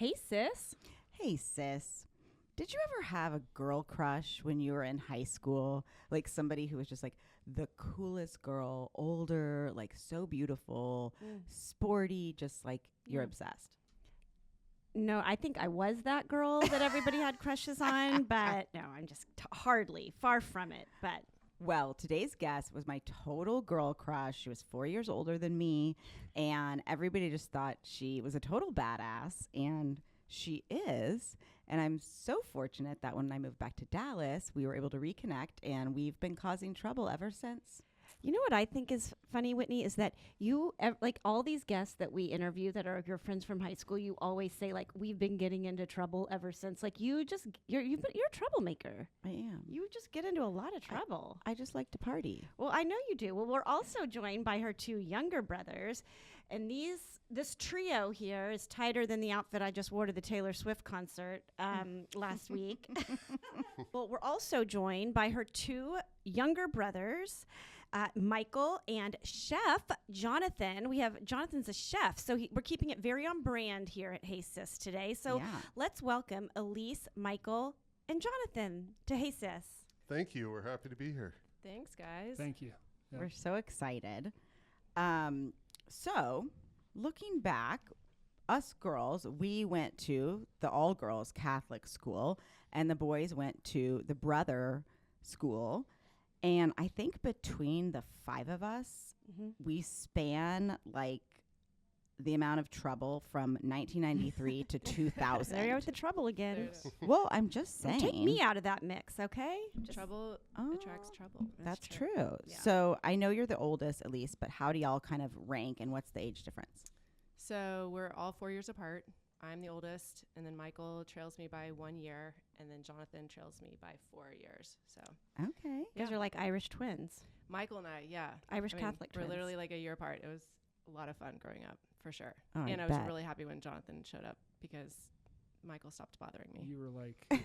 Hey Sis. Hey, sis. Did you ever have a girl crush when you were in high school? Like somebody who was just like the coolest girl, older, like so beautiful, sporty, just like you're obsessed. No, I think I was that girl that everybody had crushes on, but no, I'm just hardly, far from it. But Well, today's guest was my total girl crush. She was 4 years older than me, and everybody just thought she was a total badass, and she is. And I'm so fortunate that when I moved back to Dallas, we were able to reconnect, and we've been causing trouble ever since. you know what I think is funny, Whitney, is that like all these guests that we interview that are your friends from high school, you always say like we've been getting into trouble ever since. Like you're a troublemaker. I am. You just get into a lot of trouble. I just like to party. Well, I know you do. Well, we're also joined by her two younger brothers, and this trio here is tighter than the outfit I just wore to the Taylor Swift concert last week. Well, we're also joined by her two younger brothers, Michael and Chef Johnathan. Jonathan's a chef, so we're keeping it very on brand here at Hey Sis today. So Yeah. let's welcome Elyse, Michael, and Jonathan to Hey Sis. Thank you. We're happy to be here. Thanks, guys. Thank you. Yeah. We're so excited. So, looking back, us girls, we went to the all-girls Catholic school, and the boys went to the brother school. And I think between the five of us, we span like the amount of trouble from 1993 to 2000. There you are with the trouble again. Well, I'm just saying. Take me out of that mix, okay? Trouble Oh, attracts trouble. That's true. Yeah. So I know you're the oldest, Elyse, but how do y'all kind of rank, and what's the age difference? So we're all 4 years apart. I'm the oldest, and then Michael trails me by 1 year, and then Jonathan trails me by 4 years. So Okay. You guys are like Irish twins. Michael and I, yeah. Irish I mean, Catholic we're twins. literally like a year apart. It was a lot of fun growing up, for sure. Oh, and I bet. was really happy when Jonathan showed up because Michael stopped bothering me. You were like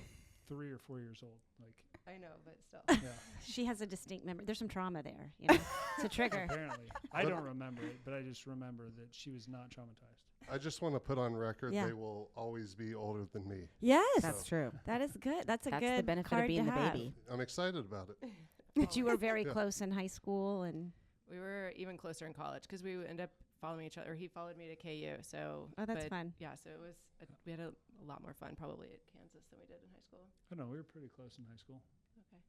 3 or 4 years old. Like, I know, but still. yeah. She has a distinct memory. There's some trauma there. You know? It's a trigger. Apparently, I don't remember it, but I just remember that she was not traumatized. I just want to put on record Yeah. they will always be older than me. Yes. That's true. That is good. That's a That's good the benefit card of being to the have. baby. I'm excited about it. But you were very Yeah. close in high school, and We were even closer in college because we would end up following each other. He followed me to KU. So, Oh, that's but fun. Yeah, so it was, we had a lot more fun probably at Kansas than we did in high school. I don't know. We were pretty close in high school. Okay.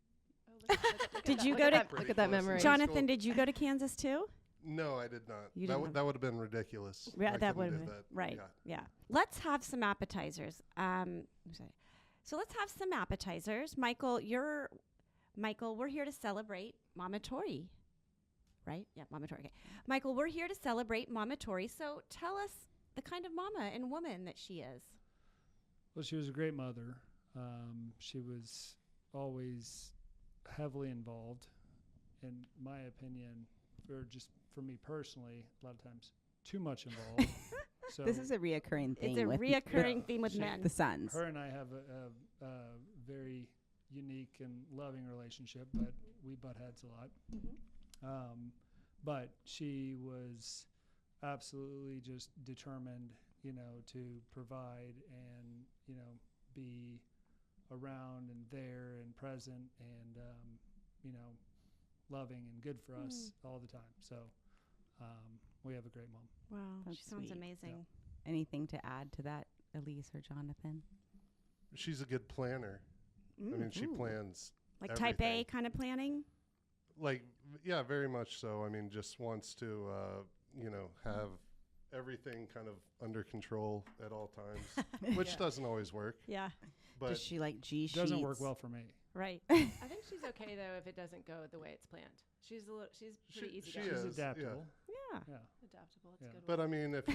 Oh, look at Did that- you look go at to- that- Pretty Look at that close in memory. high Jonathan, school. did you go to Kansas too? No, I did not. You That, didn't that would have been ridiculous. Yeah, I that couldn't would do have that. right. Yeah. Yeah. Let's have some appetizers. I'm sorry. So let's have some appetizers. Michael, we're here to celebrate Momma Torry. Right? Yeah, Momma Torry. Okay. Michael, we're here to celebrate Momma Torry. So tell us the kind of mama and woman that she is. Well, she was a great mother. She was always heavily involved, in my opinion, or just for me personally, a lot of times too much involved. So This is a reoccurring thing. It's a with reoccurring Yeah. theme with She- men. the sons. her and I have a very unique and loving relationship, but we butt heads a lot. But she was absolutely just determined, to provide and, be around and there and present and, loving and good for us all the time. So we have a great mom. Wow, That's she sounds sweet. amazing. Anything to add to that, Elyse or Jonathan? She's a good planner. I mean, she Ooh. plans Like type A everything. kind of planning? yeah, very much so. I mean, just wants to, have everything kind of under control at all times, which Yeah. doesn't always work. Yeah, But Does she like G sheets? Doesn't work well for me. right. I think she's okay though if it doesn't go the way it's planned. She's pretty easy she going. is, She's adaptable. Yeah. Yeah. Adaptable. It's Yeah. a good. But word. I mean, if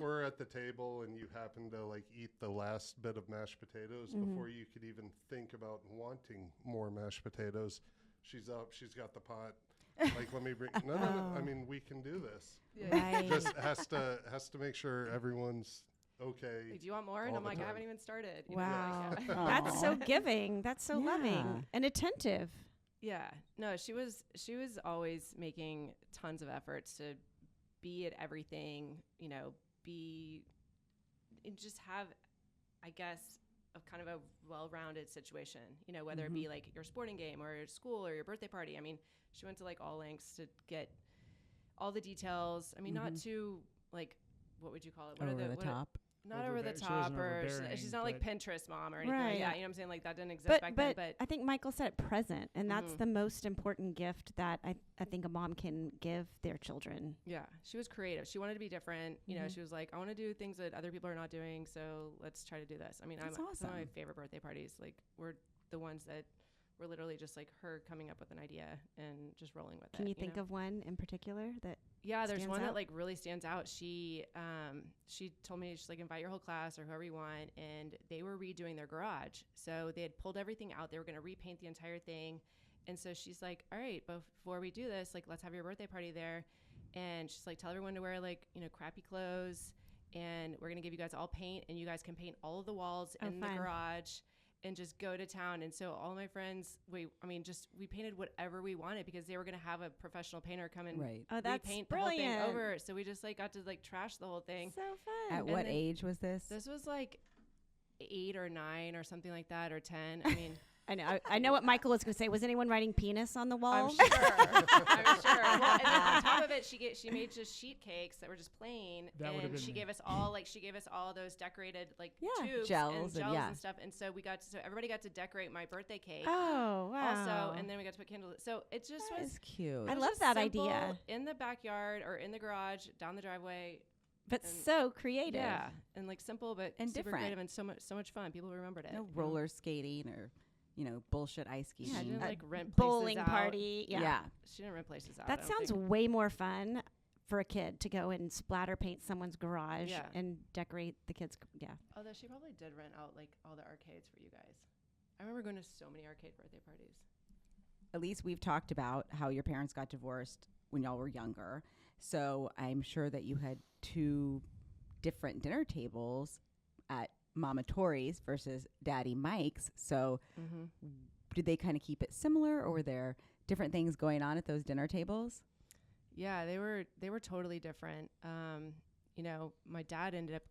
we're at the table and you happen to like eat the last bit of mashed potatoes before you could even think about wanting more mashed potatoes, she's up. She's got the pot. Like, let me bring. No. I mean, we can do this. Right. Just has to make sure everyone's okay. Like, do you want more? And all I'm the like, I time. haven't even started. You know, Wow. like, That's so giving. That's so Yeah. loving and attentive. yeah. No, she was always making tons of efforts to be at everything. Be and just have I guess, a kind of a well-rounded situation, you know, whether it be like your sporting game or your school or your birthday party. I mean, she went to like all lengths to get all the details. I mean, not too like, what would you call it? Over the top. Not over the She top, wasn't or overbearing, she's not like but- Pinterest mom or anything Right. like that. You know what I'm saying? Like that didn't exist back then. But I think Michael said it present, and that's the most important gift that I think a mom can give their children. yeah, she was creative. She wanted to be different. You know, she was like, I want to do things that other people are not doing, so let's try to do this. I mean, That's some of my awesome. favorite birthday parties, like, were the ones that were literally just like her coming up with an idea and just rolling with it. Can you think of one in particular that? Yeah, there's stands one out? that like really stands out. She told me, she's like, invite your whole class or whoever you want, and they were redoing their garage. So they had pulled everything out. They were going to repaint the entire thing. And so she's like, all right, before we do this, like, let's have your birthday party there. And she's like, tell everyone to wear like, you know, crappy clothes, and we're going to give you guys all paint, and you guys can paint all of the walls in the garage and just go to town. And so all my friends, we painted whatever we wanted, because they were going to have a professional painter come and Oh, that's repaint brilliant. the whole thing over. So we just like got to like trash the whole thing. So fun. At what then- age was this? This was like 8 or 9 or something like that, or 10. I mean, I know what Michael was going to say. Was anyone writing penis on the wall? I'm sure. I'm sure. Well, and then on top of it, she made just sheet cakes that were just plain, That would've and been she me. gave us all those decorated like tubes Gels and and- yeah. and stuff. And so so everybody got to decorate my birthday cake. Oh, wow. Also, and then we got to put candles. So it just That was. is cute. I it was love just that simple, idea. in the backyard or in the garage, down the driveway. but and- so creative. Yeah, and like simple but And super different. creative, and so much fun. People remembered it. No you know? roller skating or, bullshit ice skating. Yeah, I didn't like rent places Bowling out. Uh, party. Yeah. She didn't rent places out. I That don't sounds think. way more fun for a kid to go and splatter paint someone's garage Yeah. and decorate the kids. Yeah. Although she probably did rent out like all the arcades for you guys. I remember going to so many arcade birthday parties. Elyse, we've talked about how your parents got divorced when y'all were younger. So I'm sure that you had 2 different dinner tables at Momma Torry's versus Daddy Mike's. So did they kind of keep it similar, or were there different things going on at those dinner tables? Yeah, they were totally different. My dad ended up,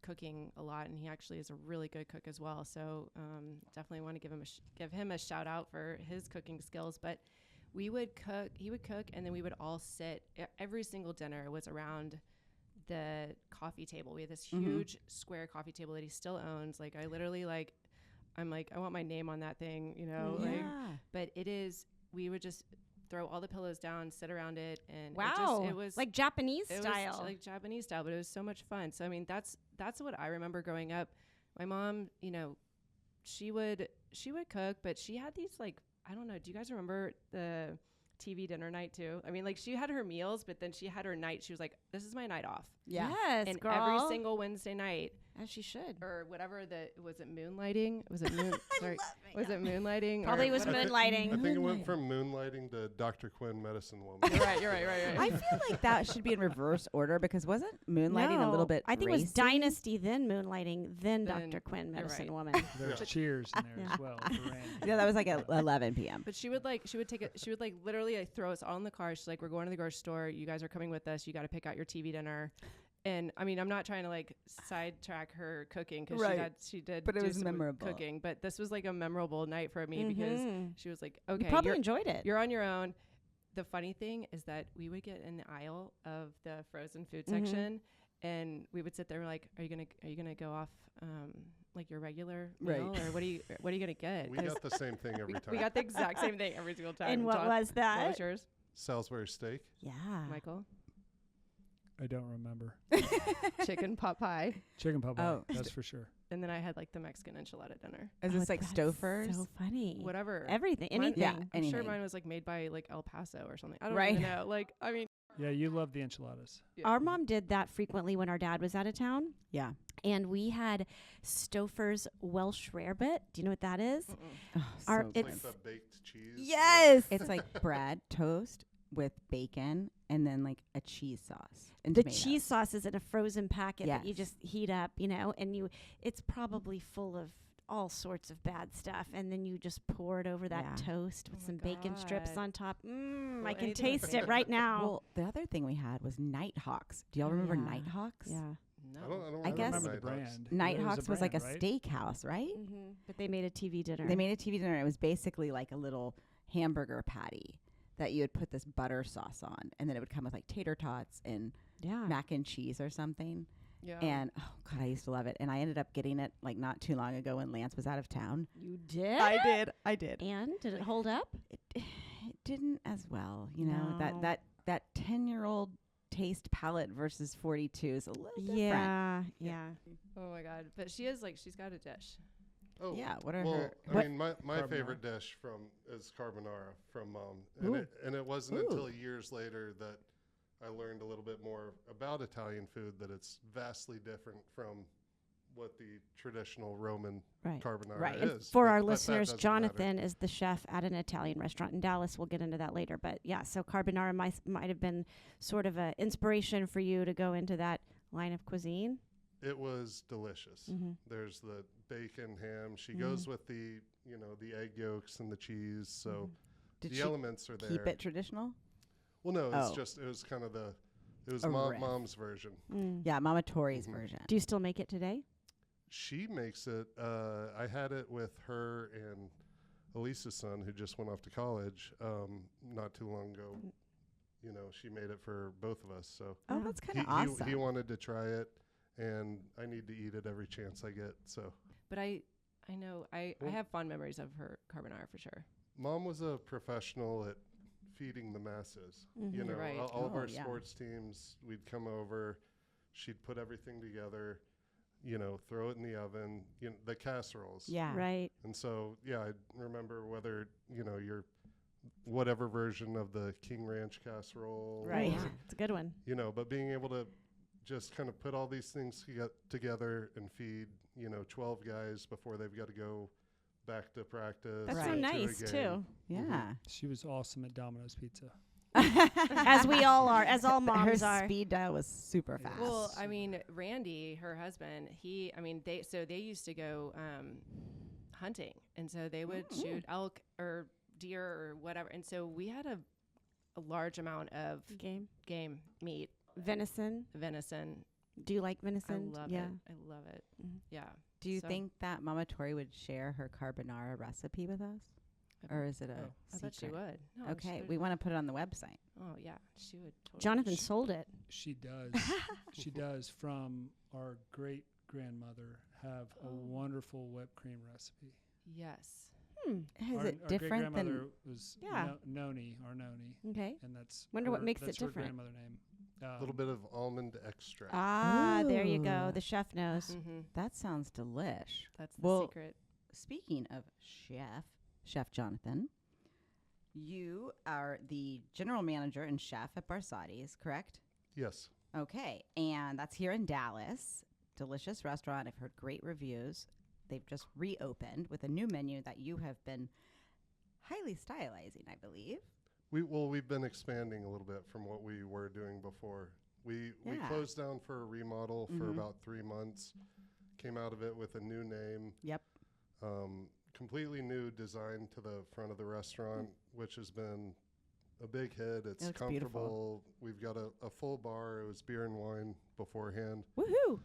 cooking a lot, and he actually is a really good cook as well. So definitely want to give him a shout out for his cooking skills. But he would cook, and then we would all sit. Every single dinner was around the coffee table. We had this huge square coffee table that he still owns. Like, I literally I'm like, I want my name on that thing, but we would just throw all the pillows down, sit around it, and Wow. it was like Japanese it style. was like Japanese style, but it was so much fun. So I mean, that's what I remember growing up. My mom, she would cook, but she had these like, I don't know. Do you guys remember the TV dinner night too? I mean, like, she had her meals, but then she had her night. She was like, "This is my night off." Yes, And girl. every single Wednesday night, As she should. or whatever was it moonlighting? Was it moon? Sorry, was it moonlighting? Probably or was whatever? moonlighting. I think it went from moonlighting to Dr. Quinn, medicine woman. You're right. I feel like that should be in reverse order, because wasn't moonlighting a little bit I think it was racy? Dynasty, then Moonlighting, then Then- Dr. Quinn, you're Medicine right. Woman. There's cheers in there Yeah. as well. For Randy. Yeah, that was like at 11 p.m. But she would literally like throw us all in the car. She's like, "We're going to the grocery store. You guys are coming with us. You got to pick out your TV dinner." And I mean, I'm not trying to like sidetrack her cooking, because Right. she did, But it do was some memorable. cooking. But this was like a memorable night for me, because Mhm. she was like, You "Okay, probably enjoyed it. you're on your own." The funny thing is that we would get in the aisle of the frozen food Mhm. section, and we would sit there and we're like, "Are you gonna go off like your regular meal, Right. or what are you gonna get?" We 'Cause got the same thing every time. we got the exact same thing every single time. And what John, was what that? was yours, Salisbury steak. Yeah. Michael? I don't remember. Chicken pot pie. Chicken pot pie, Oh. that's for sure. And then I had like the Mexican enchilada dinner. Is this like that's Stouffer's? So funny. Whatever. Everything. Mine- Anything. Yeah. I'm sure anything. mine was like made by like El Paso or something. I don't Right. even know. Like, I mean, Yeah, you love the enchiladas. yeah. Our mom did that frequently when our dad was out of town. Yeah. And we had Stouffer's Welsh rarebit. Do you know what that is? Mm-mm. Oh, Our- so It's It's- like the baked cheese. Yes. It's like bread toast with bacon and then like a cheese sauce and The tomatoes. cheese sauce is in a frozen packet that you Yes. just heat up, and it's probably full of all sorts of bad stuff, and then you just pour it over that Yeah. toast with Oh some my bacon strips God. on top. Well, I can anything with taste it bacon. right now. Well, the other thing we had was Nighthawks. Do y'all remember Yeah. Nighthawks? Yeah. No. I don't I guess- remember the Nighthawks. brand. It Nighthawks was like a brand, right? steakhouse, right? Mm-hmm. But they made a TV dinner. They made a TV dinner. It was basically like a little hamburger patty that you would put this butter sauce on, and then it would come with like tater tots and yeah. mac and cheese or something. Yeah. And oh god, I used to love it. And I ended up getting it like not too long ago when Lance was out of town. You did? I did. And did it hold up? It didn't as well, you know. No. That 10-year-old taste palette versus 42 is a little different. Yeah. Yeah. Oh my God. But she's got a dish. Oh, Yeah, what are well, her I what mean, my Carbonara. favorite dish is carbonara from Mom, Ooh. and it wasn't Ooh. until years later that I learned a little bit more about Italian food, that it's vastly different from what the traditional Roman Right. carbonara Right. And is. for but- our but that listeners, doesn't Jonathan matter. is the chef at an Italian restaurant in Dallas. We'll get into that later. But yeah, so carbonara might have been sort of an inspiration for you to go into that line of cuisine. It was delicious. Mm-hmm. There's the bacon, ham. She Mhm. goes with the the egg yolks and the cheese. So did the she elements are there. keep it traditional? Well, no, Oh. it was kind of it was A riff. Mom's version. Mm. Yeah, Momma Torry's Mhm. version. Do you still make it today? She makes it. I had it with her and Elyse's son, who just went off to college not too long ago. She made it for both of us. So Oh, Yeah. that's kind he, of awesome. he wanted to try it, and I need to eat it every chance I get. So But I know I Well- have fond memories of her carbonara for sure. Mom was a professional at feeding the masses. Mhm. You know, Right. all of Oh, our yeah. sports teams, we'd come over, she'd put everything together, throw it in the oven, the casseroles. yeah. Right. And so, yeah, I remember whether, your whatever version of the King Ranch casserole. Right. Yeah, it's a good one. But being able to just kind of put all these things together and feed, 12 guys before they've got to go back to practice. That's Right. so to a nice game. too. Yeah. She was awesome at Domino's Pizza. As we all are, as all moms Her are. speed dial was super Yeah. fast. Well, I mean, Randy, her husband, they used to go hunting, and so they would shoot elk or deer or whatever, and so we had a large amount of Game. game meat, Venison. venison. Do you like venison? I love yeah. it. I love it. Mhm. Yeah. Do you so- think that Momma Torry would share her carbonara recipe with us? Or is it a Oh, I bet she secret? would. No, Okay, she we would. want to put it on the website. Oh yeah, she would. Totally. Jonathan sold it. She does. She does from our great grandmother have a wonderful whipped cream recipe. Yes. Is our, it our different great than? grandmother was Yeah. Noni, our Noni, Okay. and that's Wonder what her- makes it that's her different. grandmother name. A little bit of almond extract. Ah, there you go. Ooh. The chef knows. Mm-hmm. That sounds delish. That's the Well, secret. Speaking of Chef Johnathan, you are the general manager and chef at Barsati's, correct? Yes. Okay, and that's here in Dallas. Delicious restaurant. I've heard great reviews. They've just reopened with a new menu that you have been highly stylizing, I believe. We've been expanding a little bit from what we were doing before. We Yeah. closed down for a remodel for Mhm. about 3 months. Came out of it with a new name. Yep. Completely new design to the front of the restaurant, which has been a big hit. It's looks comfortable. beautiful. We've got a full bar. It was beer and wine beforehand. Woohoo!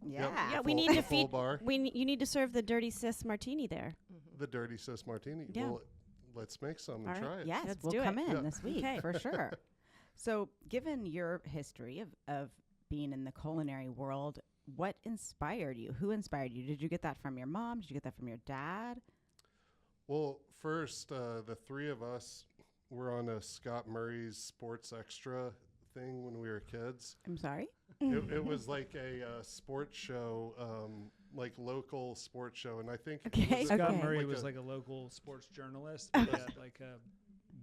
Yeah. Yeah, we full- need to full feed. bar. You need to serve the dirty sis martini there. The Dirty Sis Martini. Yeah. Well, let's make some and All right. try it. Yes, Let's we'll do come it. in Yeah. this week Okay. for sure. So, given your history of being in the culinary world, what inspired you? Who inspired you? Did you get that from your mom? Did you get that from your dad? Well, first, the three of us were on a Scott Murray's Sports Extra thing when we were kids. I'm sorry? It was like a sports show, like local sports show, and I think Okay. was it Scott Okay. Murray like was a- like a local sports journalist. He had like a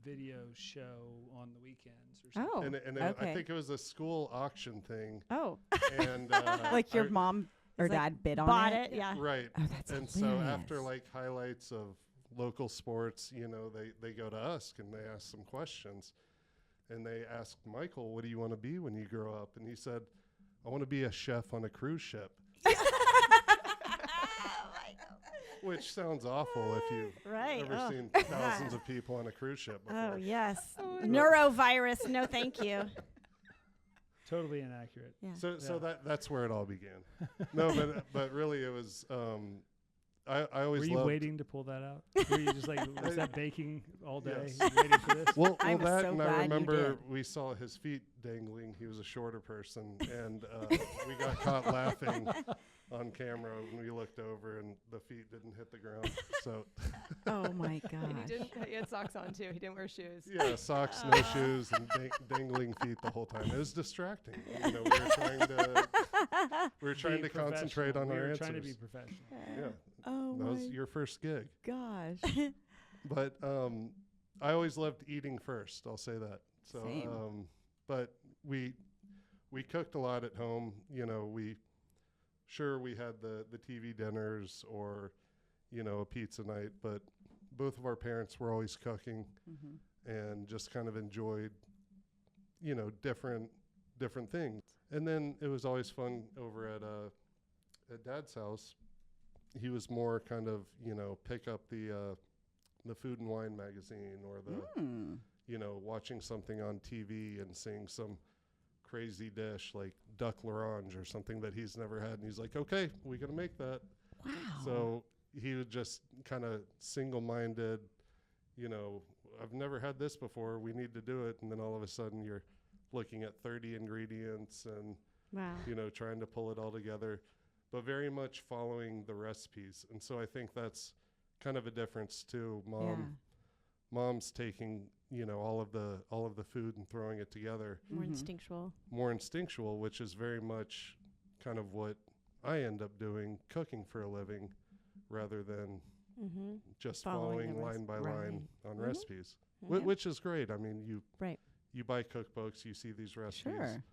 video show on the weekends or something. Oh. and Okay. I think it was a school auction thing, Oh. and Like your I- mom or It's like dad bid on Bought it? it. Yeah. right. Oh, that's And so after hilarious. like highlights of local sports, they go to us and they ask some questions. And they asked Michael, what do you want to be when you grow up? And he said, I want to be a chef on a cruise ship. Which sounds awful if you've Right. ever Oh. seen thousands of people on a cruise ship before. Oh yes. Neurovirus. No, thank you. Totally inaccurate. Yeah. So that's where it all began. No, but really it was. I always Were you loved. waiting to pull that out? Were you just like, was that baking all day, Yes. waiting for this? Well, I was that so and glad I you remember did. we saw his feet dangling. He was a shorter person, and we got caught laughing on camera when we looked over, and the feet didn't hit the ground. So Oh my And he gosh. he had socks on too. He didn't wear shoes. yeah, socks, no shoes, and dangling feet the whole time. It was distracting. You know, we were trying to Be concentrate on professional. our We were answers. trying to be professional. Yeah, Oh that was my your first gig. gosh. But I always loved eating first. I'll say that. So, Same. but we cooked a lot at home. You know, we had the TV dinners or, you know, a pizza night. But both of our parents were always cooking Mm-hmm. and just kind of enjoyed, you know, different things. And then it was always fun over at Dad's house. He was more kind of, you know, pick up the Food and Wine magazine or the, you know, watching something on TV and seeing some crazy dish like duck l'orange or something that he's never had. And he's like, okay, we're going to make that. Wow. So he would just kind of single-minded, you know, I've never had this before. We need to do it. And then all of a sudden you're looking at 30 ingredients and, Wow. you know, trying to pull it all together, but very much following the recipes. And so I think that's kind of a difference too. Mom's taking, you know, all of the food and throwing it together, More Mhm. instinctual. more instinctual, which is very much kind of what I end up doing, cooking for a living, rather than Mm-hmm. just Following following the line by line on Mhm. recipes, Mhm. which is great. I mean, Right. you buy cookbooks, you see these recipes. Sure.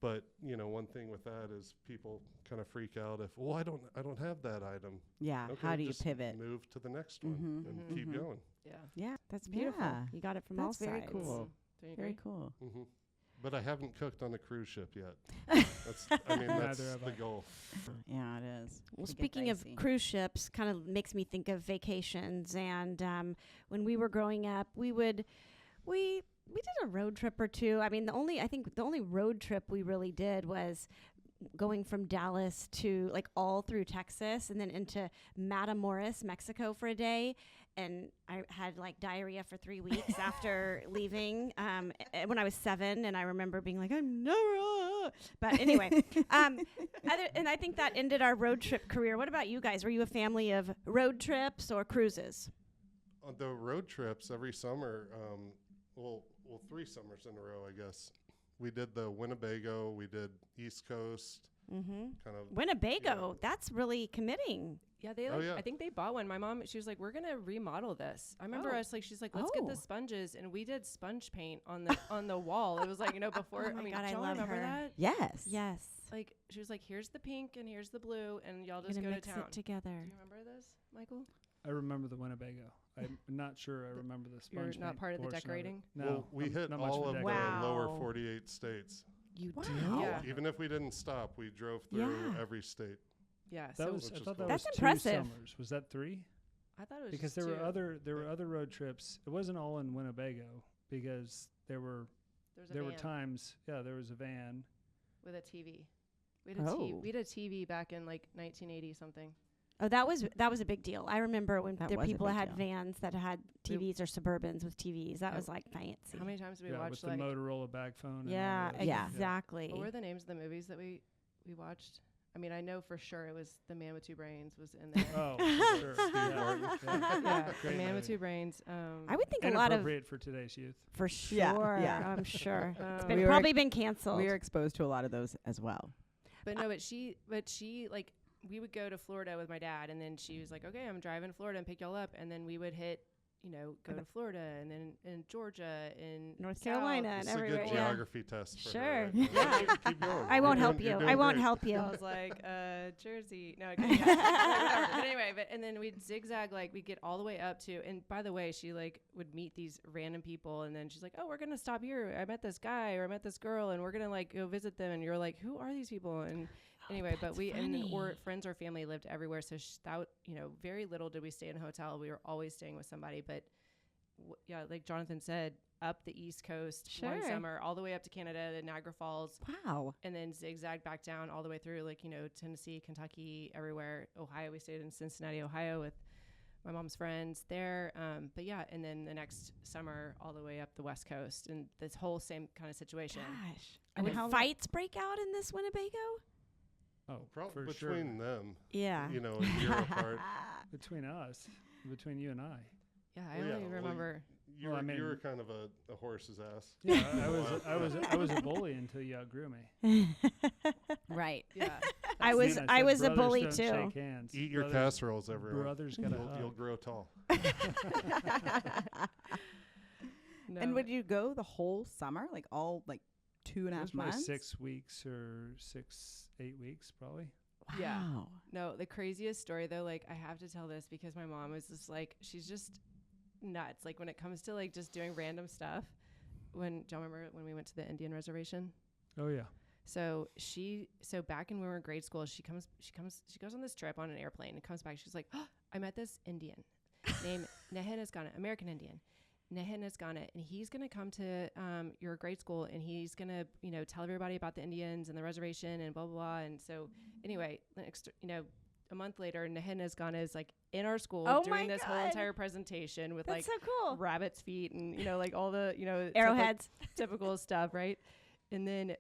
But you know, one thing with that is people kind of freak out if, well, I don't have that item. Yeah. Okay, How do you just pivot? Move to the next one Mhm. and Mhm. keep Mhm. going. Yeah. Yeah. That's beautiful. Yeah. You got it from all That's very sides. cool. Do you Very agree? cool. hmm But I haven't cooked on a cruise ship yet. That's Neither have the I. goal. Yeah, it is. Well, It gets speaking of dicey. cruise ships, kind of makes me think of vacations. And when we were growing up, we did a road trip or two. I mean, I think the only road trip we really did was going from Dallas to like all through Texas and then into Matamoros, Mexico for a day. And I had like diarrhea for 3 weeks after leaving when I was 7. And I remember being like, I'm never. But anyway, and I think that ended our road trip career. What about you guys? Were you a family of road trips or cruises? On the road trips every summer, well, 3 summers in a row, I guess. We did the Winnebago. We did East Coast. Mm-hmm. Kind of. Winnebago. That's really committing. Yeah, they Oh, like. yeah. I think they bought one. My mom, she was like, "We're gonna remodel this." I remember Oh. us like, she's like, "Let's get Oh. the sponges," and we did sponge paint on the wall. It was like, you know, before. Oh my I mean, God, I y'all love remember her. that? Yes. Yes. Like, she was like, "Here's the pink and here's the blue, and y'all We're just gonna go mix to town." it together. Do you remember this, Michael? I remember the Winnebago. I'm not sure I remember the You're sponge not paint part of the portion it. decorating? No, Well, we I'm hit not much all for of the decorating. lower Wow. 48 states. You Wow. did? Yeah. Even if we didn't stop, we drove through Yeah. every state. Yeah. That So was. Which I is thought cool. that was That's 2 impressive. summers. Was that 3? I thought it was Because just there were two. other road trips. It wasn't all in Winnebago because there were There times. Yeah, there was a van. with a TV. We had a Oh. we had a TV back in like 1980 something. Oh, that was a big deal. I remember when That there were was a people big that had deal. vans that had TVs or Suburbans with TVs. That How- was like fancy. How many times did we Yeah, watch with like? the Motorola bag phone. and Yeah, all that. Yeah. exactly. What were the names of the movies that we watched? I mean, I know for sure it was The Man with Two Brains was in there. Oh, for sure. Steve Yeah. Martin. Yeah, The Great Man with movie. Two Brains. I would think a lot of Inappropriate for today's youth. for sure. yeah. I'm sure it's Um, been We were probably been canceled. We were exposed to a lot of those as well. But no, but she like we would go to Florida with my dad, and then she was like, "Okay, I'm driving to Florida and pick y'all up," and then we would hit, go to Florida and then in Georgia and North South. Carolina and It's a everywhere. good Yeah. geography test for Sure. her. Right? Yeah. Keep going. I won't You're help doing- you. you're doing I won't great. help you. I was like, Jersey. No, okay, yeah. But anyway, and then we'd zigzag, like we'd get all the way up to, and by the way, she like would meet these random people, and then she's like, oh, we're gonna stop here. I met this guy or I met this girl, and we're gonna like go visit them. And you're like, who are these people? And anyway, but we and or funny. friends or family lived everywhere, so that very little did we stay in a hotel. We were always staying with somebody, but like Jonathan said, up the East Coast one Sure. summer, all the way up to Canada, to Niagara Falls, Wow. and then zigzag back down all the way through, like, Tennessee, Kentucky, everywhere. Ohio, we stayed in Cincinnati, Ohio with my mom's friends there. But yeah, and then the next summer, all the way up the West Coast, and this whole same kind of situation. Gosh. And Would how- fights break out in this Winnebago? Oh, Probably for sure. between them, Yeah. a year apart. Between us, between you and I. Yeah, I Well, yeah, only well, remember. You Well, were, I you were mean- kind of a horse's ass. Yeah, I was a bully until you outgrew me. Right. Yeah. I Then was said, I was a "Brothers bully don't too. Shake hands. Eat your Brothers- casseroles, everyone. Brothers gotta You'll hug. grow tall. No. And would you go the whole summer, like all like 2.5 It was probably months? 6 weeks or 8 weeks, probably. Yeah. Wow. No, the craziest story though, like I have to tell this because my mom was just like, she's just nuts. Like when it comes to like just doing random stuff. Do you remember when we went to the Indian reservation? Oh yeah. So back when we were in grade school, she goes on this trip on an airplane and comes back. She's like, oh, I met this Indian named Nehenasgana, American Indian. Nehenasgana, and he's going to come to your grade school, and he's going to, tell everybody about the Indians and the reservation and blah, blah, blah. And so anyway, next, a month later, Nehenasgana is like in our school Oh my doing this whole God. entire presentation with That's like so cool. rabbit's feet and, like all the, Arrowheads. typical stuff, right? And then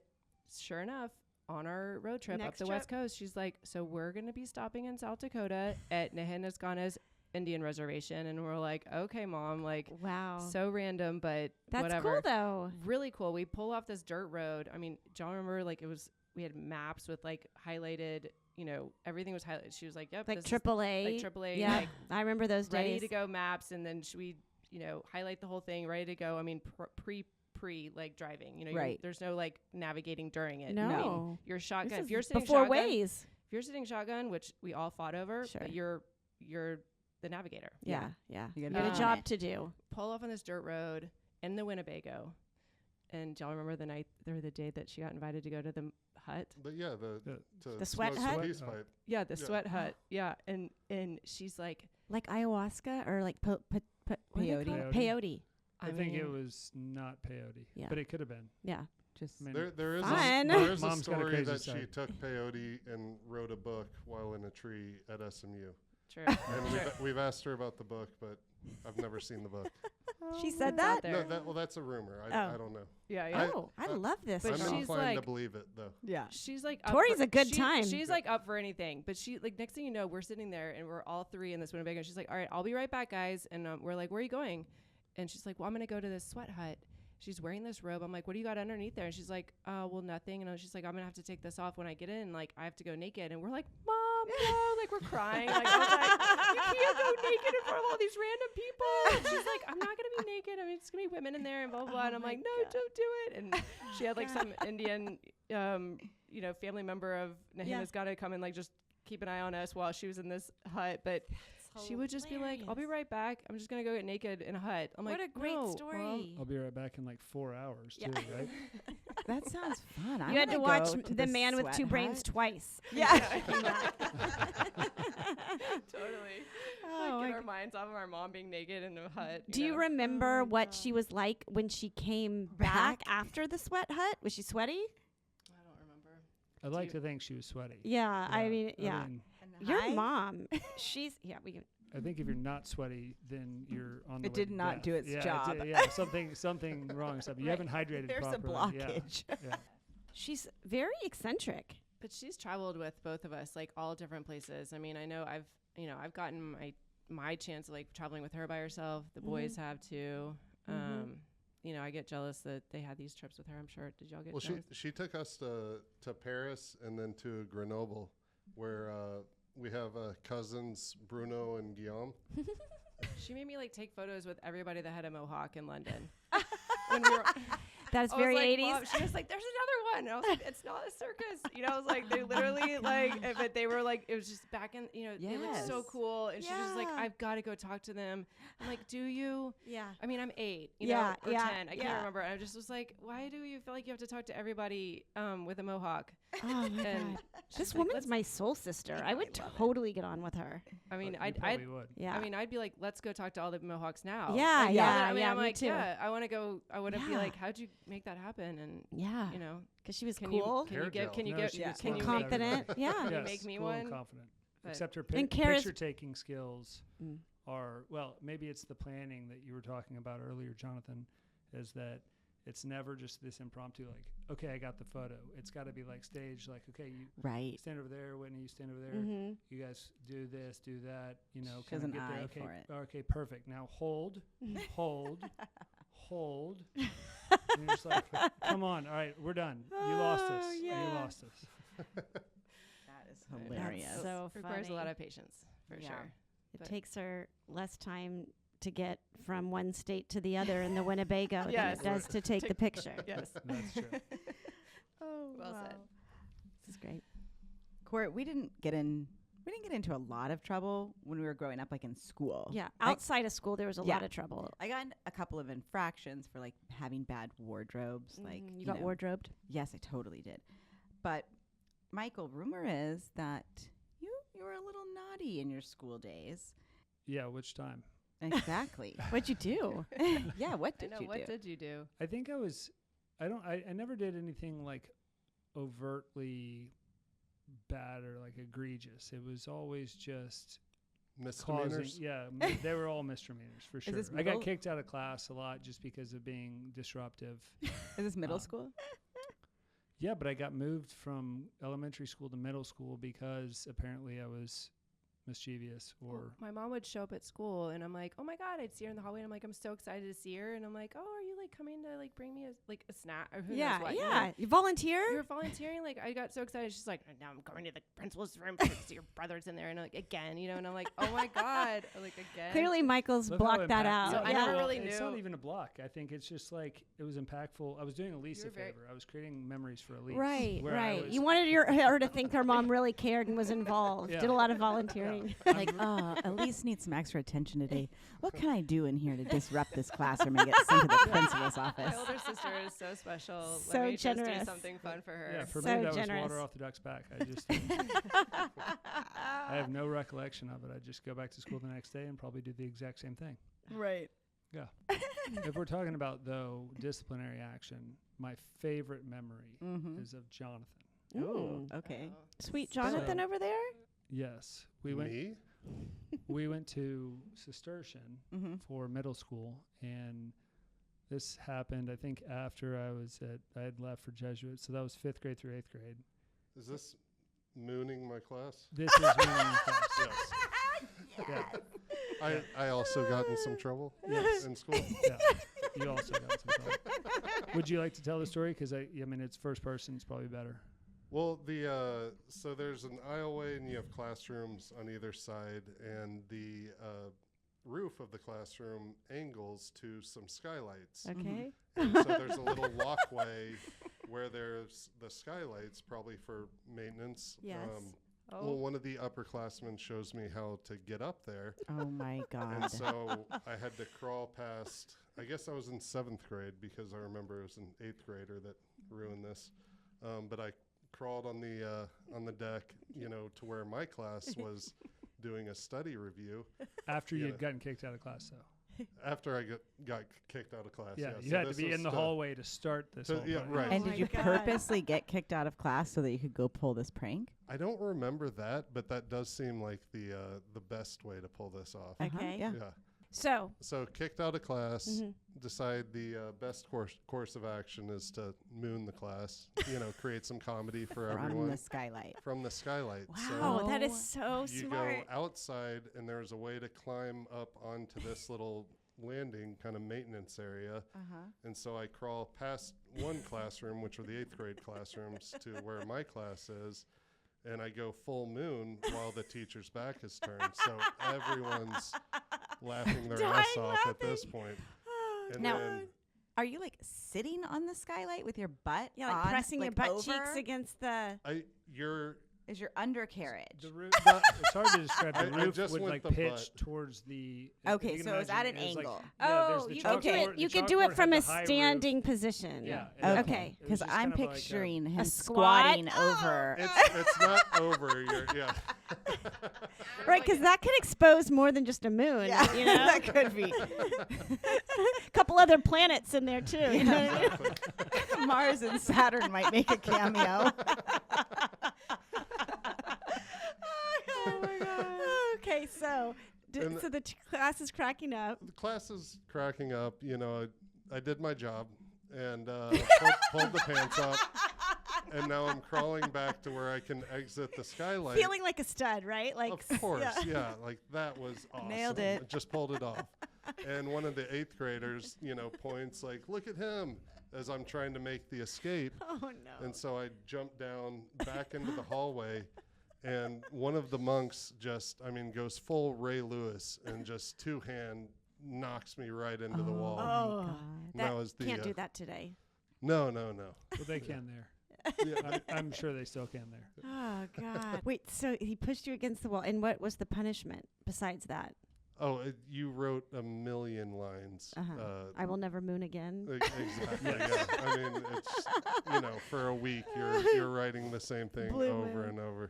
sure enough, on our road trip Next up the West Coast, she's like, so we're going to be stopping in South Dakota at Nehenasgana's Indian reservation. And we're like, okay, Mom, like, Wow. so random, but That's whatever. cool though. Really cool. We pull off this dirt road. I mean, do y'all remember, like, we had maps with like highlighted, everything was highlighted. She was like, yep. Like this is AAA. like AAA, Yeah. like I remember those ready days. to go maps. And then we, highlight the whole thing, ready to go. I mean, pre like driving, Right. there's no like navigating during it. No. I mean, your shotgun. This If you're is sitting before shotgun, Waze. if you're sitting shotgun, which we all fought over, Sure. but you're the navigator. Yeah. Yeah. You You gotta got be a on job it. to do. Pull off on this dirt road in the Winnebago. And do y'all remember the night or the day that she got invited to go to the hut? But yeah, The sweat smoke hut? peace pipe. Yeah, the Yeah. sweat hut. Yeah, and she's like, Like ayahuasca or like what do they call it? Peyote. Peyote. I think it was not peyote, Yeah. but it could have been. Yeah. Just I mean, There is Fun. there is a Mom's got a story crazy that she side. took peyote and wrote a book while in a tree at SMU. true. And we've asked her about the book, but I've never seen the book. She said It's out that? there. No, that's a rumor. Oh. I don't know. Yeah, yeah. Oh, I love this. But I'm girl. she's inclined like- to believe it, though. yeah. She's like up Torrey's for- a good she- time. She's like up for anything, but she like next thing you know, we're sitting there and we're all three in this Winnebago. And she's like, "All right, I'll be right back, guys." And we're like, "Where are you going?" And she's like, "Well, I'm gonna go to this sweat hut." She's wearing this robe. I'm like, "What do you got underneath there?" And she's like, well, nothing." And she's like, "I'm gonna have to take this off when I get in. Like, I have to go naked." And we're like, "Mom, no!" Like we're crying. Like I was like, "You can't go naked in front of all these random people." And she's like, "I'm not gonna be naked. I mean, it's gonna be women in there and blah blah." blah. And I'm my like, "No, God. don't do it." And she had like some Indian, family member of Nahina's got to come and like just keep an eye on us while she was in this hut. But she would just be like, "I'll be right back. I'm just gonna go get naked in a hut." I'm What like, a great "No, Mom." story. I'll be right back in like 4 hours Yeah. too, right? That sounds fun. I You had to wanna watch go to The Man with sweat Two Brains hut. twice. Yeah. Totally. Oh, Like, get my our minds off of our mom being naked in a hut. Do you know? remember Oh my what God. she was like when she came Back? back after the sweat hut? Was she sweaty? I don't remember. I'd like to think she was sweaty. Yeah, I mean, yeah. mean, Your Hi? mom, she's we can. I think if you're not sweaty, then you're on the It way did to not death. do its yeah, job. yeah, something wrong. You haven't hydrated There's a properly. blockage. Yeah. She's very eccentric. But she's traveled with both of us, like all different places. I mean, I know I've gotten my chance of like traveling with her by herself. The boys have too. I get jealous that they had these trips with her. I'm sure. Did y'all get Well, jealous? she took us to Paris and then to Grenoble, where we have cousins Bruno and Guillaume. She made me like take photos with everybody that had a mohawk in London. When we were, That is I was very like, 80s. "Mom," she was like, "There's another on. And I was like, it's not a circus. You know, I was like, they literally like, but they were like, it was just back in, you know, they looked so cool. And she was just like, I've got to go talk to them. I'm like, do you? Yeah. I mean, I'm 8, you know, or 10. I can't remember. I just was like, why do you feel like you have to talk to everybody with a mohawk? Oh my God. This like, woman's my soul sister. I would totally get on with her. I mean, You probably would. Yeah. I mean, I'd be like, let's go talk to all the Mohawks now. Yeah, Like, yeah, I mean, yeah, I'm me like, too. yeah, I want to go. I want to be Yeah. like, how'd you make that happen? And Yeah. you know, Because she was can cool. you give? Can you No, give? she gets Can along you with make? confident. Yeah. Can you Yes, make me cool and one? confident. But- Except her And Kara's- picture taking skills Mm. are, well, maybe it's the planning that you were talking about earlier, Jonathan, is that it's never just this impromptu, like, okay, I got the photo. It's got to be like staged, like, okay, you Right. stand over there, Whitney, you stand over there. Mm-hmm. You guys do this, do that, you know. She has kinda an get there. eye Okay, for it. okay, perfect. Now hold, hold, hold. And you're just like, come on, all right, we're done. You lost us. Oh, You yeah. lost us. That is Right. hilarious. That's so requires a lot funny. of patience for Yeah. sure. It But- takes her less time to get from one state to the other in the Winnebago Yes. than it does to take the picture. Yes. That's true. Oh, Well said. This is great. Court, we didn't get into a lot of trouble when we were growing up, like in school. Yeah. I- Outside of school, there was a Yeah. lot of trouble. I got in a couple of infractions for like having bad wardrobes. Like You got know. wardrobed? Yes, I totally did. But Michael, rumor is that you were a little naughty in your school days. Yeah, which time? Exactly. What'd you do? Yeah, what I did know. you What do? did you do? I think I never did anything like overtly bad or like egregious. It was always just causing, Misdemeanors. they were all misdemeanors for sure. this I got middle- kicked out of class a lot just because of being disruptive. Is this middle Uh, school? Yeah, but I got moved from elementary school to middle school because apparently I was mischievous or My mom would show up at school, and I'm like, oh my God, I'd see her in the hallway, and I'm like, I'm so excited to see her, and I'm like, oh, are you like coming to like bring me a snack or who knows Yeah. what? you know? Yeah. You volunteer? You were volunteering, like I got so excited. She's like, now I'm going to the principal's room to see your brother's in there, and I'm like, again, you know, and I'm like, oh my God, like again. Clearly, Michael's Look how blocked that out. So I yeah. never really It's knew. not even a block. I think it's just like it was impactful. I was doing Elyse You a were very- favor. I was creating memories for Elyse. Right, where I right. was- You wanted her to think her mom really cared and was involved. Yeah. Did a lot of volunteering. Like, oh, Elyse needs some extra attention today. What can I do in here to disrupt this classroom and get sent to the principal's office? My older sister is so special. So Let me just generous. do something fun for her. Yeah, for So me that generous. was water off the duck's back. I just I have no recollection of it. I just go back to school the next day and probably do the exact same thing. Right. If we're talking about though disciplinary action, my favorite memory Mm-hmm. is of Jonathan. Oh, Mm. okay. Oh. Sweet So- Jonathan over there? Yes, we went. Me? We went to Cistercian Mm-hmm. for middle school, and this happened. I think after I had left for Jesuit, so that was 5th grade through 8th grade. Is this mooning my class? This is when Yes. yeah, I also got in some trouble Yes. in school. yeah. You also got some trouble. Would you like to tell the story? Because I mean, it's first person. It's probably better. Well, so there's an aisleway and you have classrooms on either side, and the roof of the classroom angles to some skylights. Okay. And so there's a little walkway where there's the skylights, probably for maintenance. Yes. Well, one of the upperclassmen shows me how to get up there. Oh my God. And so I had to crawl past, I guess I was in 7th grade because I remember it was an 8th grader that ruined this. But I crawled on the deck, to where my class was doing a study review. After Yeah. you'd gotten kicked out of class, though. After I got kicked out of class. Yeah, you So had to this be was in the hallway to start this. Whole yeah, thing. right. And Oh did my you God. purposely get kicked out of class so that you could go pull this prank? I don't remember that, but that does seem like the best way to pull this off. Okay. Yeah. Yeah. So, kicked out of class, Mhm. decide the best course of action is to moon the class, create some comedy for From everyone the skylight. from the skylight. wow, So- that is so So you smart. go outside, and there's a way to climb up onto this little landing kind of maintenance area. Uh-huh. And so I crawl past one classroom, which are the 8th grade classrooms, to where my class is. And I go full moon while the teacher's back is turned. So everyone's laughing their ass Dying off at this laughing. point. And Now- then Are you like sitting on the skylight with your butt? Yeah, like on, pressing your like, butt over? cheeks against the. You're Is your undercarriage? The roof. It's hard to describe. The I roof just would went like the pitch butt. towards the. Okay, if you can so it was at imagine, an it was like- angle. yeah, there's Oh, the you can do chalkboard- it. the You could do chalkboard it from had a the high roof. standing position. Yeah. Okay. and Okay, it was because just I'm kind of like, picturing him squat? squatting over. it's not over. Yeah. Right, because that could expose more than just a moon. Yeah, You know, that could be. a couple other planets in there too. You know what I mean? Mars and Saturn might make a cameo. Oh my god. Okay, so And so the class is cracking up. The class is cracking up. You know, I did my job and pulled the pants up, and now I'm crawling back to where I can exit the skylight. Feeling like a stud, right? Like Of course, yeah. Like that was awesome. Nailed it. I just pulled it off. And one of the 8th graders, points like, "Look at him," as I'm trying to make the escape. Oh no. And so I jumped down back into the hallway, and one of the monks goes full Ray Lewis and just 2-hand knocks me right into the wall. Oh, And that that was the can't do that today. No. But they can there. Yeah. I'm sure they still can there. Oh God. Wait, so he pushed you against the wall, and what was the punishment besides that? Oh, you wrote a million lines. I will never moon again. Exactly. Yeah. I mean, it's for a week you're writing the same thing Blue over moon. and over.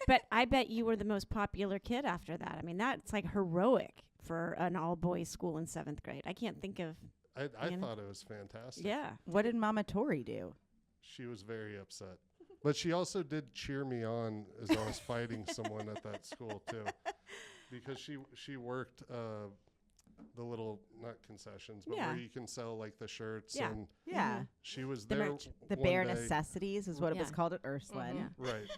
But I bet you were the most popular kid after that. I mean, that's like heroic for an all-boys school in 7th grade. I can't think of. I You know? thought it was fantastic. Yeah. What did Momma Torry do? She was very upset. But she also did cheer me on as I was fighting someone at that school too. Because she worked the little, not concessions, but Yeah. where you can sell like the shirts, Yeah. and Yeah. she was The there merch. The one bare day. necessities is what it was Yeah. called at Ursuline. Yeah. Right.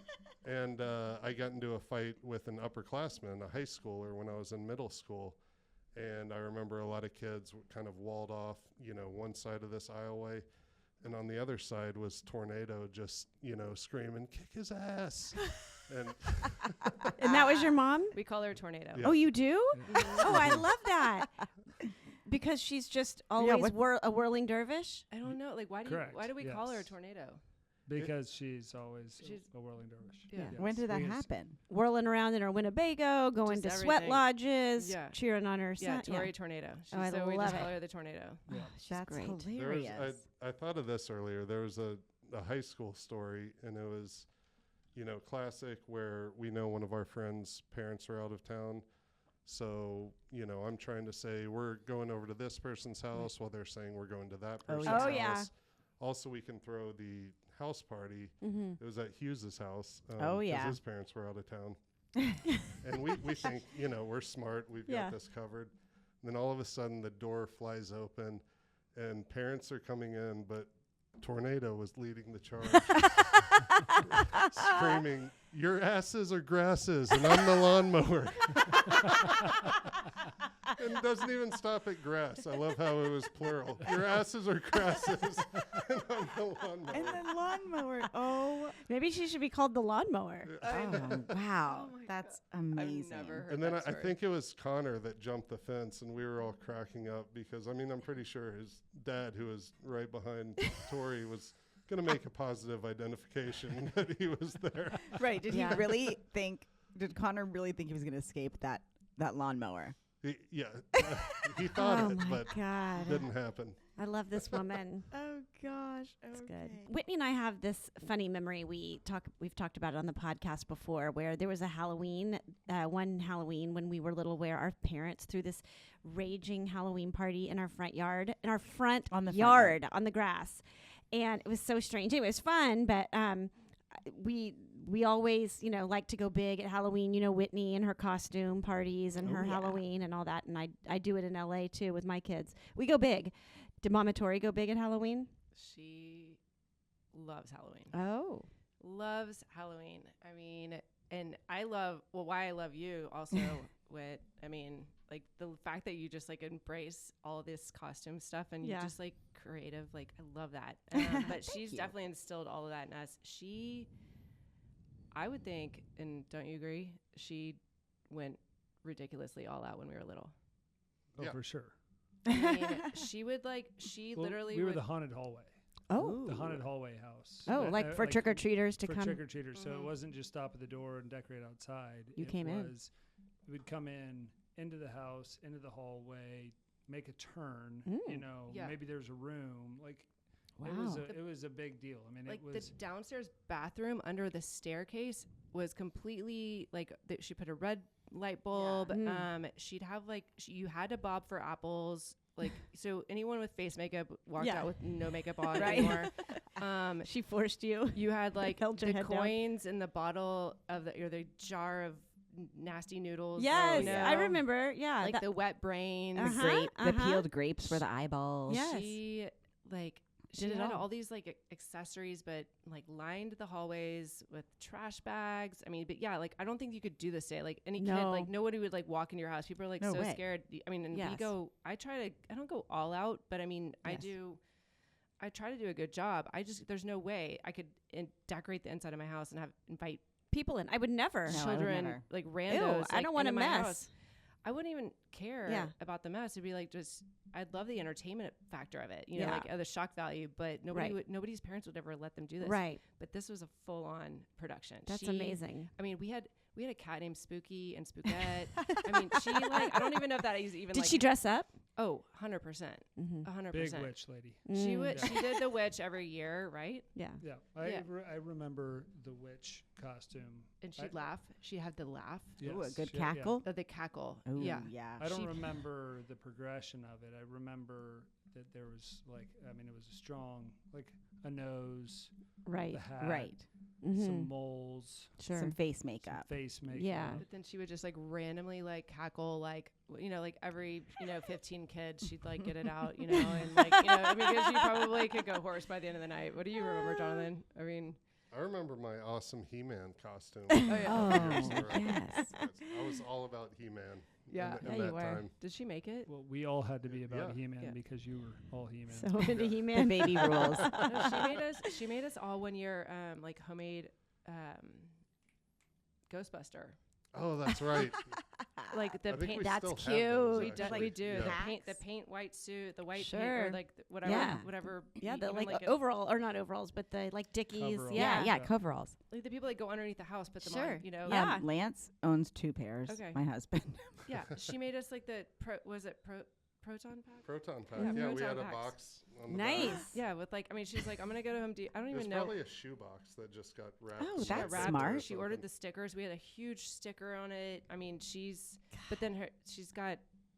And I got into a fight with an upperclassman, a high schooler, when I was in middle school. And I remember a lot of kids kind of walled off, one side of this aisleway. And on the other side was Tornado just, screaming, "Kick his ass." And And that was your mom? We call her a tornado. Yeah. Oh, you do? Yeah. Oh, I love that. Because she's just always what- a whirling dervish. I don't know. Like, why do Correct, we call her a yes. tornado? Because she's always She's- a whirling dervish. Yeah. When did that Because happen? Whirling around in her Winnebago, going Just to sweat everything. lodges, Yeah. cheering on her Yeah, son. Torrey tornado. Oh, I so we love just call it. her the tornado. Yeah. She's That's great. there was, hilarious. I thought of this earlier. There was a high school story, and it was, classic where we know one of our friends' parents are out of town. So, I'm trying to say we're going over to this person's house while they're saying we're going to that person's yeah. house. Oh, yeah. Also, we can throw the house party. Mm-hmm. It was at Hughes's house. Oh, 'cause yeah. his parents were out of town. And we think, we're smart. We've Yeah. got this covered. And then all of a sudden the door flies open and parents are coming in, but Tornado was leading the charge. Screaming, "Your asses are grasses and I'm the lawnmower." And doesn't even stop at grass. I love how it was plural. "Your asses are grasses and I'm the lawnmower." And the lawnmower. Oh, Maybe she should be called the lawnmower. wow. Oh my That's I've amazing. never heard And then that I story. think it was Connor that jumped the fence, and we were all cracking up because, I'm pretty sure his dad, who was right behind Torrey, was going to make a positive identification that he was there. Right. Did Yeah. he really think, did Connor really think he was going to escape that lawnmower? He thought Oh it, my but God. didn't happen. I love this woman. Oh, gosh. That's good. Whitney and I have this funny memory. We've talked about it on the podcast before, where there was a Halloween, one Halloween when we were little, where our parents threw this raging Halloween party in our front yard, on the front yard, on the grass, and it was so strange. Anyway, it was fun, but we always, like to go big at Halloween. Whitney and her costume parties and Oh, her yeah. Halloween and all that, and I do it in LA too with my kids. We go big. Did Momma Torry go big at Halloween? She loves Halloween. Oh. Loves Halloween. I mean, and why I love you also like the fact that you just like embrace all this costume stuff and Yeah. you just like creative, like I love that. But she's you. definitely instilled all of that in us. I would think, and don't you agree? She went ridiculously all out when we were little. Oh, Yeah. for sure. I mean, she would like, she Well, literally we were would, the haunted hallway. Oh. The haunted hallway house. Oh, like for trick or treaters to for come. trick or treaters. So it Mhm. wasn't just stop at the door and decorate outside. You it came in. was, we'd come in into the house, into the hallway, make a turn. You know, Yeah. maybe there's a room. Like Wow. it was a big deal. I mean, like it the was downstairs bathroom under the staircase was completely like, she put a red light bulb. Mm. She'd have like, you had to bob for apples. Like, so anyone with face makeup walked Yeah. out with no makeup on Right. anymore. She forced you. You had like held your the head down. coins in the bottle of the, or the jar of nasty noodles. Yes, you I know? remember. Yeah, Like the wet brains. The, Uh-huh, the uh-huh. peeled grapes for the eyeballs. Yes. She like she Did it had all. all these like accessories, but like lined the hallways with trash bags. I mean, but yeah, like I don't think you could do this today. Like any kid, No. like nobody would like walk in your house. People are like No so way. scared. I mean, and we Yes. go. I don't go all out, but I mean, Yes. I try to do a good job. There's no way I could decorate the inside of my house and invite people in. I would never. No, I would children, never. like Ew, randos. I like, don't want a into my mess. house. I wouldn't even care Yeah. about the mess. It'd be like I'd love the entertainment factor of it, you know, Yeah. like the shock value. But Right. nobody's parents would ever let them do this. Right. But this was a full-on production. That's She- amazing. I mean, we had a cat named Spooky and Spookette. I mean, she like I don't even know if that is even. Did like, she dress up? Oh, 100%, Mm-hmm. 100%. big witch lady. She would. Yeah. She did the witch every year, right? Yeah. Yeah, Yeah. I remember the witch costume. And she'd laugh. She had the laugh. Ooh, a Yes, good she- yeah. cackle. The cackle. Ooh, Yeah. yeah. I don't She- remember the progression of it. I remember that there was like, I mean, it was a strong, like a nose, Right. the hat, Right. Mm-hmm. some moles, Sure. Some face some makeup. face makeup. Yeah. But then she would just like randomly like cackle, like, you know, like every, 15 kids, she'd like get it out, you know, and like, because you probably could go hoarse by the end of the night. What do you remember, Jonathan? I mean, I remember my awesome He-Man costume. oh yeah. Oh, Years ago. yes. I was all about He-Man. Yeah. in Yeah, that you were. time. Did she make it? Well, we all had to be about Yeah. He-Man Yeah. because you were all He-Man. So into The He-Man. baby rules. No, she made us all one year, like homemade, Ghostbuster. Oh, that's right. Like the I think paint. we That's still have those, cute. actually. We do Yeah. the paint white suit, the white paint, Sure. or like whatever, Yeah. whatever. Yeah, the even like a- overall or not overalls, but the like Dickies. Coveralls. Yeah. yeah, Yeah. coveralls. like the people that go underneath the house, put them Sure. on. You know. Yeah. Lance owns 2 pairs. Okay. My husband. Yeah, she made us like the proton pack. Proton pack. Yeah, Yeah, we proton had a packs. box on the Nice. back. Yeah, with like, I mean, she's like, I'm gonna go to Home Depot. I don't It was even know. probably a shoebox that just got wrapped. Oh, She got that's wrapped. smart. She ordered the stickers. We had a huge sticker on it. I mean, but then she's got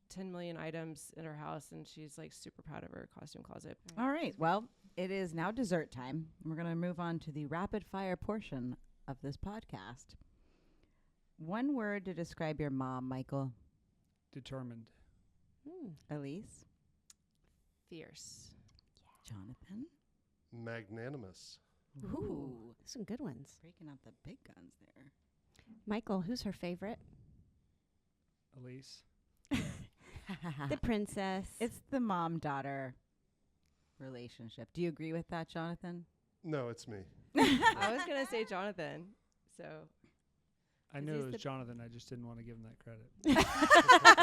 10 million items in her house, and she's like super proud of her costume closet. All right. Well, it is now dessert time. We're going to move on to the rapid fire portion of this podcast. One word to describe your mom, Michael. Determined. Elyse. Fierce. Jonathan. Magnanimous. Ooh, some good ones. Breaking out the big guns there. Michael, who's her favorite? Elyse. The princess. It's the mom-daughter relationship. Do you agree with that, Jonathan? No, it's me. I was gonna say Jonathan. So I Is knew he it was the- Jonathan. I just didn't want to give him that credit.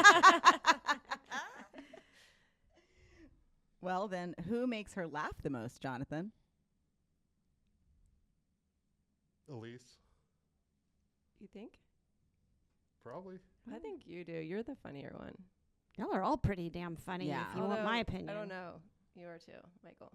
Well, then, who makes her laugh the most, Jonathan? Elyse. you think? Probably. I think you do. You're the funnier one. Y'all are all pretty damn funny. Yeah. If you want my Although, opinion. I don't know. You are too, Michael.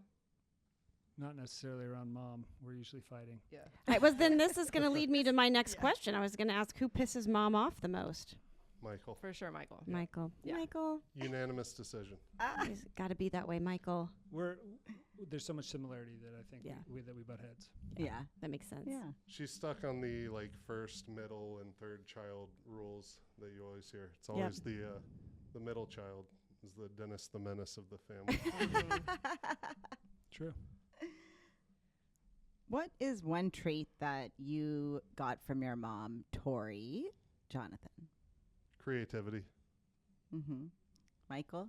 Not necessarily around mom. We're usually fighting. Yeah. Then this is going to lead me to my next question. I was going to ask who pisses mom off the most. Michael. For sure, Michael. Michael. Yeah. Michael. Unanimous decision. It's got to be that way, Michael. There's so much similarity that I think Yeah. that we butt heads. Yeah. That makes sense. Yeah. She's stuck on the like first, middle, and third child rules that you always hear. It's always the middle child is the Dennis the Menace of the family. True. What is one trait that you got from your mom, Torrey? Jonathan. Creativity. Mm-hmm. Michael?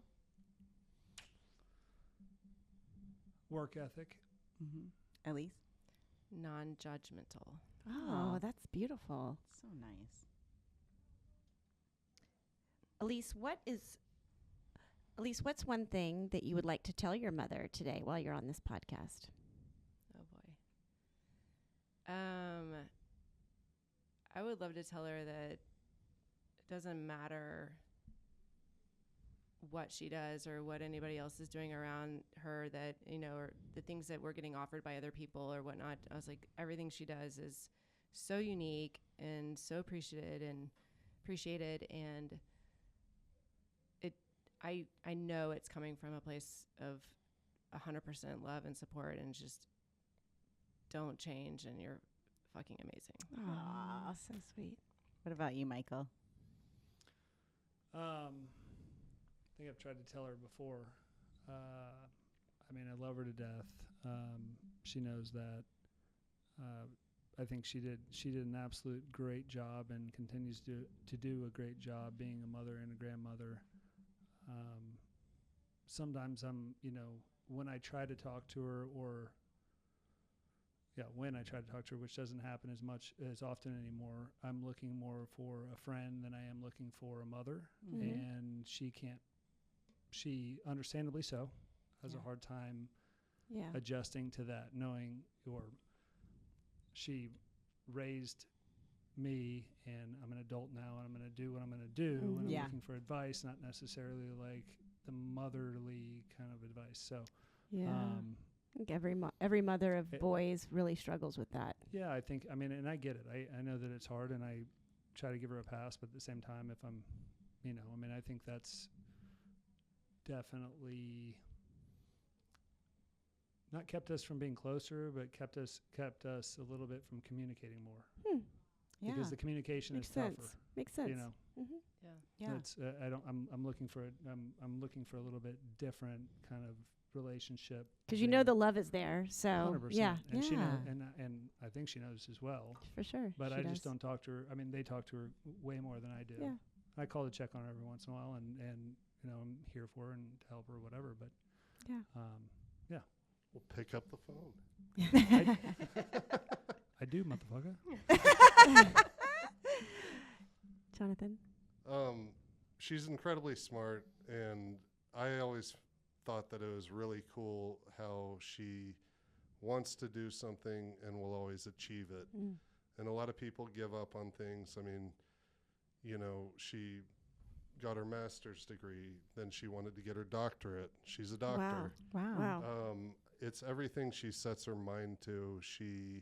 Work ethic. Mm-hmm. Elyse? Non-judgmental. Oh, that's beautiful. So nice. Elyse, what is Elyse, what's one thing that you would like to tell your mother today while you're on this podcast? Oh boy. I would love to tell her that it doesn't matter what she does or what anybody else is doing around her, that, you know, or the things that we're getting offered by other people or whatnot. I was like, everything she does is so unique and so appreciated, and I know it's coming from a place of 100% love and support, and just don't change, and you're fucking amazing. Aw, so sweet. What about you, Michael? I think I've tried to tell her before. I mean, I love her to death. She knows that. I think she did an absolute great job and continues to do a great job being a mother and a grandmother. Sometimes when I try to talk to her, which doesn't happen as often anymore, I'm looking more for a friend than I am looking for a mother. Mm-hmm. And she understandably so, has a hard time adjusting to that, she raised me, and I'm an adult now, and I'm going to do what I'm going to do, and I'm looking for advice, not necessarily like the motherly kind of advice. So I think every mother of boys really struggles with that. Yeah, and I get it. I know that it's hard, and I try to give her a pass, but at the same time, if I'm, I think that's definitely not kept us from being closer, but kept us a little bit from communicating more. Because the communication is tougher. Makes sense. Yeah. It's, I'm looking for I'm looking for a little bit different kind of relationship. Because the love is there. So 100%. yeah. And she knows, and I think she knows as well. For sure. But I just don't talk to her. I mean, they talk to her way more than I do. Yeah. I call to check on her every once in a while, and I'm here for her and to help her or whatever. But We'll pick up the phone. I do, motherfucker. Johnathan? She's incredibly smart, and I always thought that it was really cool how she wants to do something and will always achieve it. And a lot of people give up on things. I mean, she got her master's degree, then she wanted to get her doctorate. She's a doctor. Wow. It's everything she sets her mind to. She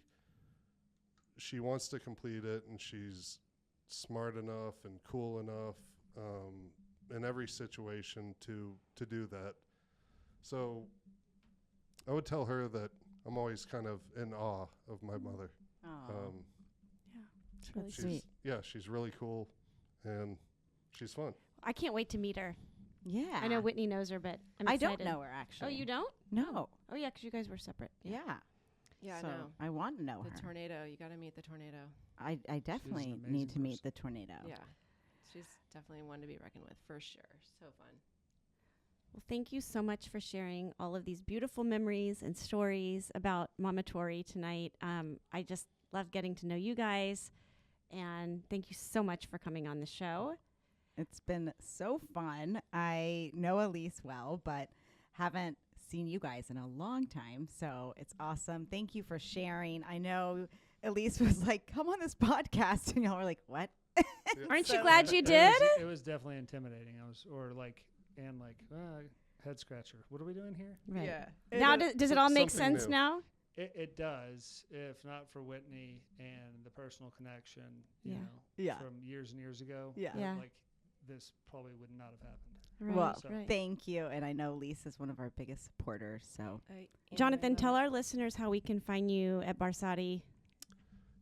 wants to complete it, and she's smart enough and cool enough in every situation to do that. So I would tell her that I'm always kind of in awe of my mother. It's really sweet. Yeah, she's really cool, and she's fun. I can't wait to meet her. Yeah. I know Whitney knows her, but I don't know her, actually. Oh, you don't? No. Oh, yeah, because you guys were separate. Yeah. Yeah, so I know. I want to know The her. tornado. You got to meet the tornado. I definitely amazing need to meet person. the tornado. Yeah. She's definitely one to be reckoned with, for sure. So fun. Well, thank you so much for sharing all of these beautiful memories and stories about Momma Torry tonight. I just love getting to know you guys, and thank you so much for coming on the show. It's been so fun. I know Elyse well, but haven't seen you guys in a long time, so it's awesome. Thank you for sharing. I know Elyse was like, come on this podcast, and y'all were like, what? Aren't you glad you did? It was definitely intimidating. Head scratcher. What are we doing here? Right. Yeah. Now, does it all make Something sense new. now? It does, if not for Whitney and the personal connection, you know, Yeah. from years and years ago. Yeah. Yeah. Like, this probably would not have happened. Right, Well, right. thank you. And I know Elyse is one of our biggest supporters, so. Johnathan, tell our listeners how we can find you at Barsati.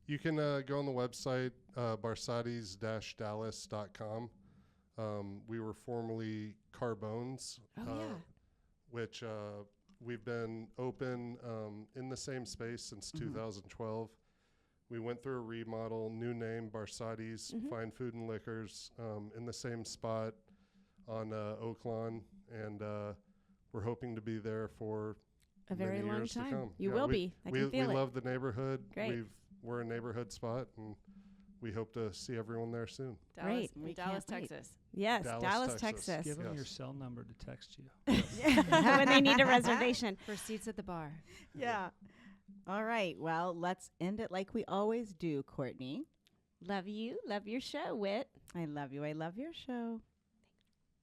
You can go on the website, barsatis-dallas.com. We were formerly Carbones, which we've been open in the same space since 2012. We went through a remodel, new name, Barsatis, Fine Food and Liquors, in the same spot on Oak Lawn, and we're hoping to be there for A very many long years to time. come. You Yeah, will we, be. I we, can feel we it. love the neighborhood. Great. We're a neighborhood spot, and we hope to see everyone there soon. Dallas, Great. in We Dallas, can't wait. Texas. Yes, Dallas, Dallas, Texas. Texas. Give them your Yes. cell number to text you. When they need a reservation. For seats at the bar. Yeah. All right. Well, let's end it like we always do, Courtney. Love you. Love your show, Whit. I love you. I love your show.